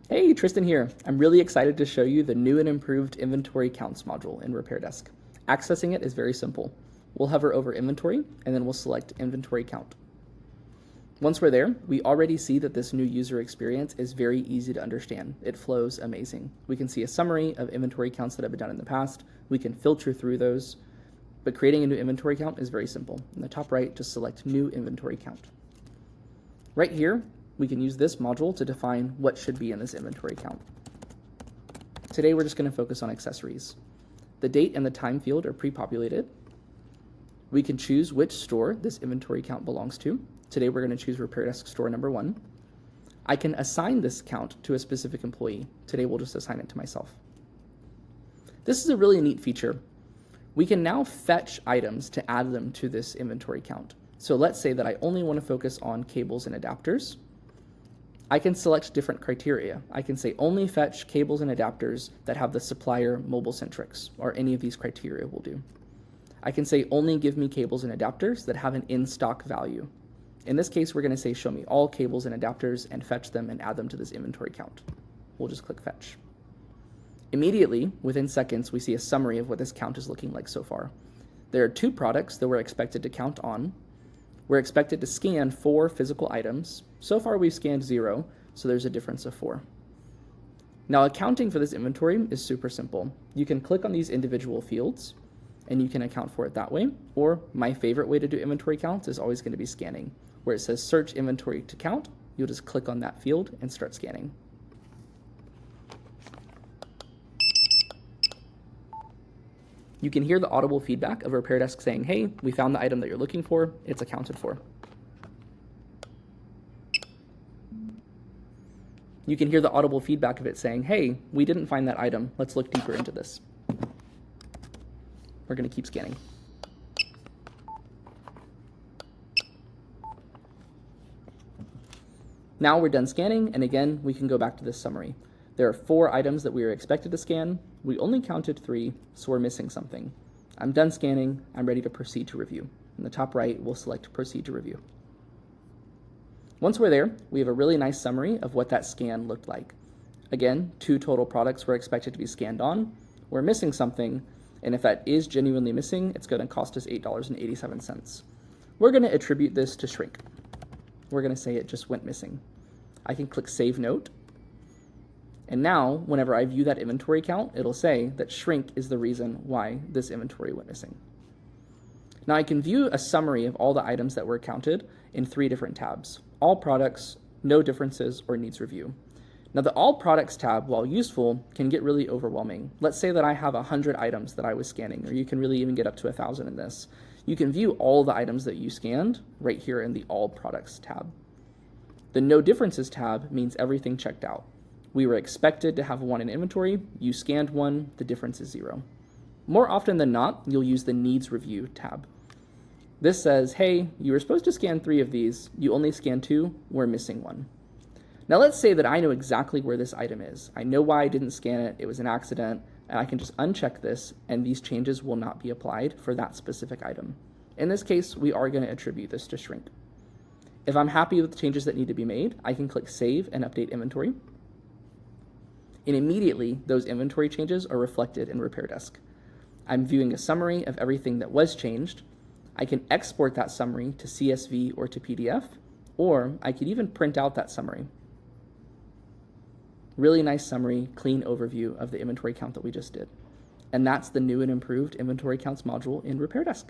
Hey, Tristan here. I'm really excited to show you the new and improved inventory counts module in RepairDesk. Accessing it is very simple. We'll hover over inventory and then we'll select inventory count. Once we're there, we already see that this new user experience is very easy to understand. It flows amazing. We can see a summary of inventory counts that have been done in the past. We can filter through those, but creating a new inventory count is very simple. In the top right, just select new inventory count. Right here, we can use this module to define what should be in this inventory count. Today, we're just going to focus on accessories. The date and the time field are pre-populated. We can choose which store this inventory count belongs to. Today, we're going to choose RepairDesk store number 1. I can assign this count to a specific employee. Today, we'll just assign it to myself. This is a really neat feature. We can now fetch items to add them to this inventory count. So let's say that I only want to focus on cables and adapters. I can select different criteria. I can say only fetch cables and adapters that have the Supplier mobile centrics, or any of these criteria will do. I can say only give me cables and adapters that have an in-stock value. In this case, we're going to say show me all cables and adapters and fetch them and add them to this inventory count. We'll just click fetch. Immediately, within seconds, we see a summary of what this count is looking like so far. There are 2 products that we're expected to count on. We're expected to scan 4 physical items. So far we've scanned 0, so there's a difference of 4. Now accounting for this inventory is super simple. You can click on these individual fields and you can account for it that way, or my favorite way to do inventory counts is always going to be scanning. Where it says search inventory to count, you'll just click on that field and start scanning. You can hear the audible feedback of RepairDesk saying, hey, we found the item that you're looking for, it's accounted for. You can hear the audible feedback of it saying, hey, we didn't find that item, let's look deeper into this. We're going to keep scanning. Now we're done scanning, and again, we can go back to this summary. There are 4 items that we are expected to scan. We only counted 3, so we're missing something. I'm done scanning. I'm ready to proceed to review. In the top right, we'll select Proceed to Review. Once we're there, we have a really nice summary of what that scan looked like. Again, 2 total products were expected to be scanned on. We're missing something, and if that is genuinely missing, it's going to cost us $8.87. We're going to attribute this to shrink. We're going to say it just went missing. I can click Save Note. And now, whenever I view that inventory count, it'll say that shrink is the reason why this inventory went missing. Now I can view a summary of all the items that were counted in 3 different tabs. All products, no differences, or needs review. Now the All Products tab, while useful, can get really overwhelming. Let's say that I have 100 items that I was scanning, or you can really even get up to 1,000 in this. You can view all the items that you scanned right here in the All Products tab. The No Differences tab means everything checked out. We were expected to have 1 in inventory, you scanned 1, the difference is 0. More often than not, you'll use the Needs Review tab. This says, hey, you were supposed to scan 3 of these, you only scanned 2, we're missing 1. Now let's say that I know exactly where this item is. I know why I didn't scan it, it was an accident, and I can just uncheck this, and these changes will not be applied for that specific item. In this case, we are going to attribute this to shrink. If I'm happy with the changes that need to be made, I can click Save and Update Inventory. And immediately, those inventory changes are reflected in RepairDesk. I'm viewing a summary of everything that was changed. I can export that summary to CSV or to PDF, or I could even print out that summary. Really nice summary, clean overview of the inventory count that we just did. And that's the new and improved inventory counts module in RepairDesk.